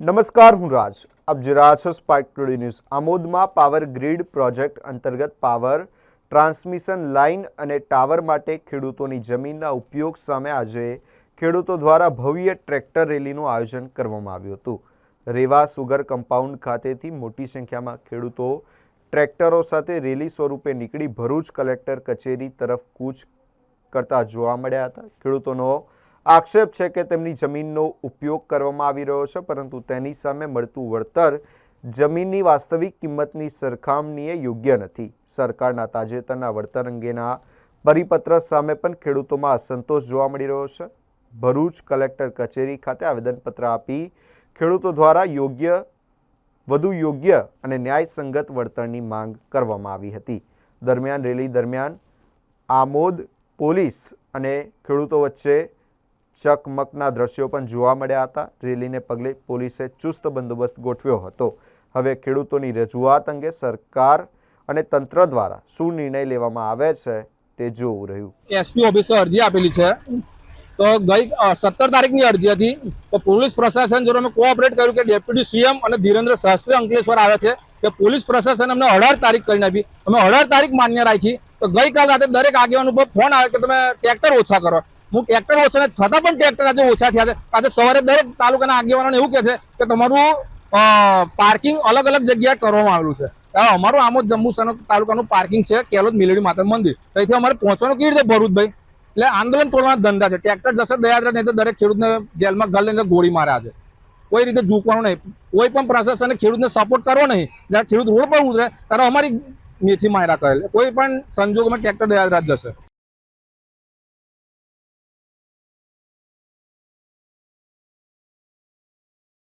નમસ્કાર, હું રાજ. આપ જોઈ રહ્યા છો સ્પાર્ક ટુડે ન્યૂઝ. આમોદમાં પાવર ગ્રીડ પ્રોજેક્ટ અંતર્ગત પાવર ટ્રાન્સમિશન લાઇન અને ટાવર માટે ખેડૂતોની જમીનના ઉપયોગ સામે આજે ખેડૂતો દ્વારા ભવ્ય ટ્રેક્ટર રેલીનું આયોજન કરવામાં આવ્યું હતું. રેવા સુગર કમ્પાઉન્ડ ખાતેથી મોટી સંખ્યામાં ખેડૂતો ટ્રેક્ટરો સાથે રેલી સ્વરૂપે નીકળી ભરૂચ કલેક્ટર કચેરી તરફ કૂચ કરતા જોવા મળ્યા હતા. ખેડૂતોનો આક્ષેપ છે કે તેમની જમીનનો ઉપયોગ કરવામાં આવી રહ્યો છે, પરંતુ તેની સામે મળતું વળતર જમીનની વાસ્તવિક કિંમતની સરખામણીએ યોગ્ય નથી. સરકારના તાજેતરના વળતર અંગેના પરિપત્ર સામે પણ ખેડૂતોમાં અસંતોષ જોવા મળી રહ્યો છે. ભરૂચ કલેક્ટર કચેરી ખાતે આવેદનપત્ર આપી ખેડૂતો દ્વારા વધુ યોગ્ય અને ન્યાયસંગત વળતરની માંગ કરવામાં આવી હતી. દરમિયાન રેલી દરમિયાન આમોદ પોલીસ અને ખેડૂતો વચ્ચે ચકમકના દ્રશ્યો પણ જોવા મળ્યા હતા. રેલીને પગલે પોલીસે ચુસ્ત બંદોબસ્ત ગોઠવ્યો હતો. હવે ખેડૂતોની રજૂઆત અંગે સરકાર અને તંત્ર દ્વારા શું નિર્ણય લેવામાં આવે છે તે જોવું રહ્યું. એસપી ઓફિસે અરજી આપેલી છે, તો ગઈ 17 તારીખની અરજી હતી. તો પોલીસ પ્રશાસન જોડે અમે કોઓપરેટ કર્યું કે ડેપ્યુટી સીએમ અને ધીરેન્દ્ર શાસ્ત્રી અંકલેશ્વર આવે છે કે પોલીસ પ્રશાસન અમને 18 તારીખ કરીને આપી. અમે 18 તારીખ માન્ય રાખી. તો ગઈકાલ રાતે દરેક આગેવાન ઉપર ફોન આવે કે તમે ટ્રેક્ટર ઓછા કરો. હું ટ્રેક્ટર ઓછા ને છતાં પણ ટ્રેક્ટર આજે ઓછા થયા છે. આજે સવારે દરેક તાલુકાના આગેવાનોને એવું કહે છે કે તમારું પાર્કિંગ અલગ અલગ જગ્યાએ કરવામાં આવેલું છે. અમારું આમોદ જંબુસર તાલુકાનું પાર્કિંગ છે કેલોદ મિલેડી માતા મંદિર. ત્યાંથી અમારે પહોંચવાનું કેવી રીતે ભરૂચભાઈ? એટલે આંદોલન તોડવાના ધંધા છે. ટ્રેક્ટર જશે દયાદ્ર, નહીં તો દરેક ખેડૂતને જેલમાં ઘાલ લઈને ગોળી માર્યા છે. કોઈ રીતે ઝૂકવાનું નહીં. કોઈ પણ પ્રશાસને ખેડૂતને સપોર્ટ કરવો નહીં. જ્યારે ખેડૂત રોડ પર ઉતરે ત્યારે અમારી મેથી માર્યા કરેલ. કોઈ પણ સંજોગોમાં ટ્રેક્ટર દયાદ્ર જશે.